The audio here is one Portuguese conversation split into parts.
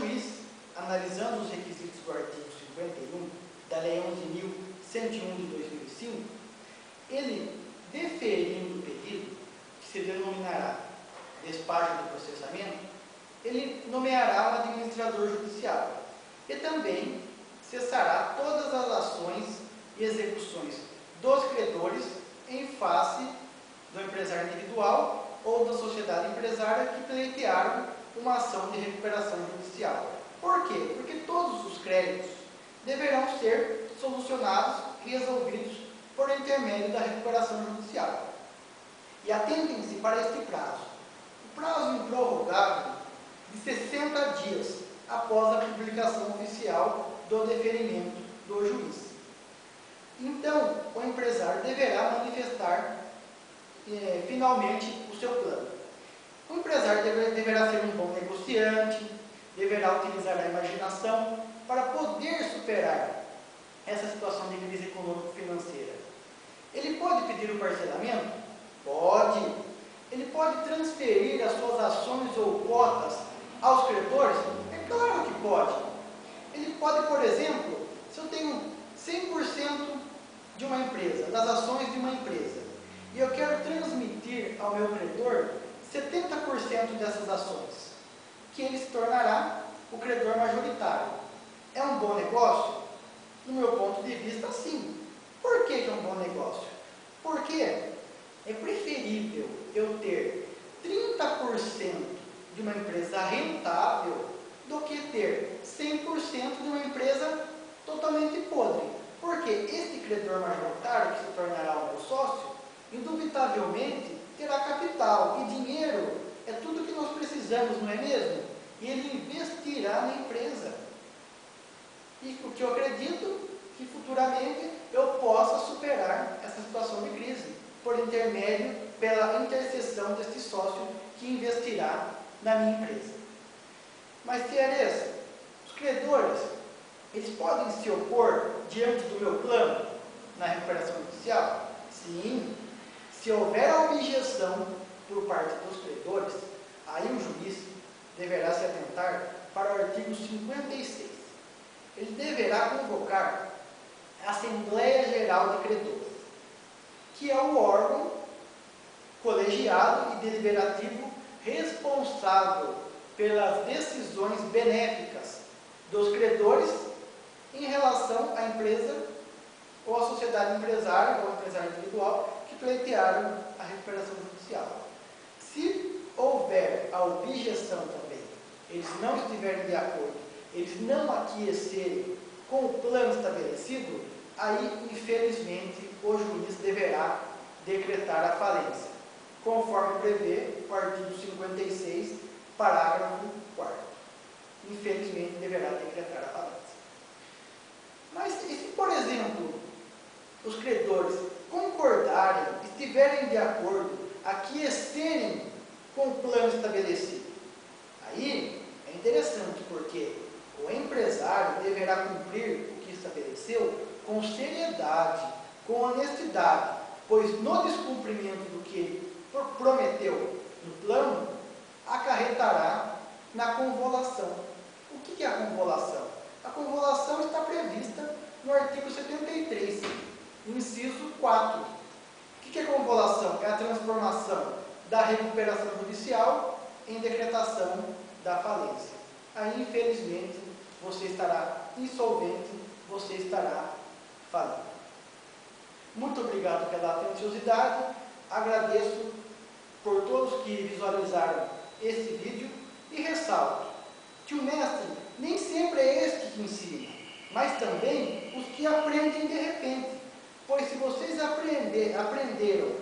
juiz, analisando os requisitos do artigo 51 da Lei 11.101 de 2005, ele, deferindo o pedido, que se denominará despacho de processamento, ele nomeará um administrador judicial e também cessará todas as ações e execuções dos credores em face do empresário individual ou da sociedade empresária que pleitearam uma ação de recuperação judicial. Por quê? Porque todos os créditos deverão ser solucionados e resolvidos por intermédio da recuperação judicial. E atentem-se para este prazo. O prazo improrrogável de 60 dias após a publicação oficial do deferimento do juiz. Então, o empresário deverá manifestar finalmente o seu plano. O empresário deverá ser um bom negociante, deverá utilizar a imaginação para poder superar essa situação de crise econômico-financeira. Ele pode pedir o parcelamento? Pode. Ele pode transferir as suas ações ou cotas aos credores? É claro que pode. Ele pode, por exemplo, se eu tenho 100% de uma empresa, das ações de uma empresa, e eu quero transmitir ao meu credor 70% dessas ações, que ele se tornará o credor majoritário. É um bom negócio? No meu ponto de vista, sim. Por que é um bom negócio? Porque é preferível eu ter 30% de uma empresa rentável do que ter 100% de uma empresa totalmente podre. Porque este credor majoritário, que se tornará o meu sócio, indubitavelmente terá capital e dinheiro. É tudo que nós precisamos, não é mesmo? E ele investirá na empresa. E o que eu acredito que futuramente eu possa superar essa situação de crise, por intermédio, pela intercessão deste sócio que investirá na minha empresa. Mas, Tereza, os credores, eles podem se opor diante do meu plano na recuperação judicial? Sim. Se houver a objeção por parte dos credores, aí o juiz deverá se atentar para o artigo 56. Ele deverá convocar a Assembleia Geral de Credores, que é o órgão colegiado e deliberativo responsável pelas decisões benéficas dos credores em relação à empresa ou à sociedade empresária ou empresário individual que pleitearam a recuperação judicial. Se houver a objeção também, eles não estiverem de acordo, eles não aquecerem com o plano estabelecido, aí, infelizmente, o juiz deverá decretar a falência, conforme prevê o artigo 56, parágrafo 4º. Infelizmente, deverá decretar a falência. Mas, e se, por exemplo, os credores concordarem, estiverem de acordo, aquecerem com o plano estabelecido? Aí, é interessante, porque o empresário deverá cumprir o que estabeleceu com seriedade, com honestidade, pois no descumprimento do que ele prometeu no plano, acarretará na convolução. O que é a convolução? A convolução está prevista no artigo 73, inciso 4. O que é convolução? É a transformação da recuperação judicial em decretação da falência. Aí, infelizmente, você estará insolvente, você estará falido. Muito obrigado pela atenciosidade, agradeço por todos que visualizaram esse vídeo e ressalto que o mestre nem sempre é este que ensina, mas também os que aprendem de repente, pois se vocês aprenderam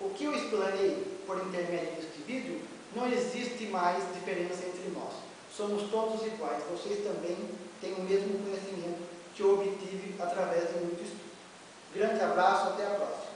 o que eu explanei por intermédio deste vídeo, não existe mais diferença entre nós. Somos todos iguais, vocês também têm o mesmo conhecimento que eu obtive através de muito estudo. Grande abraço, até a próxima.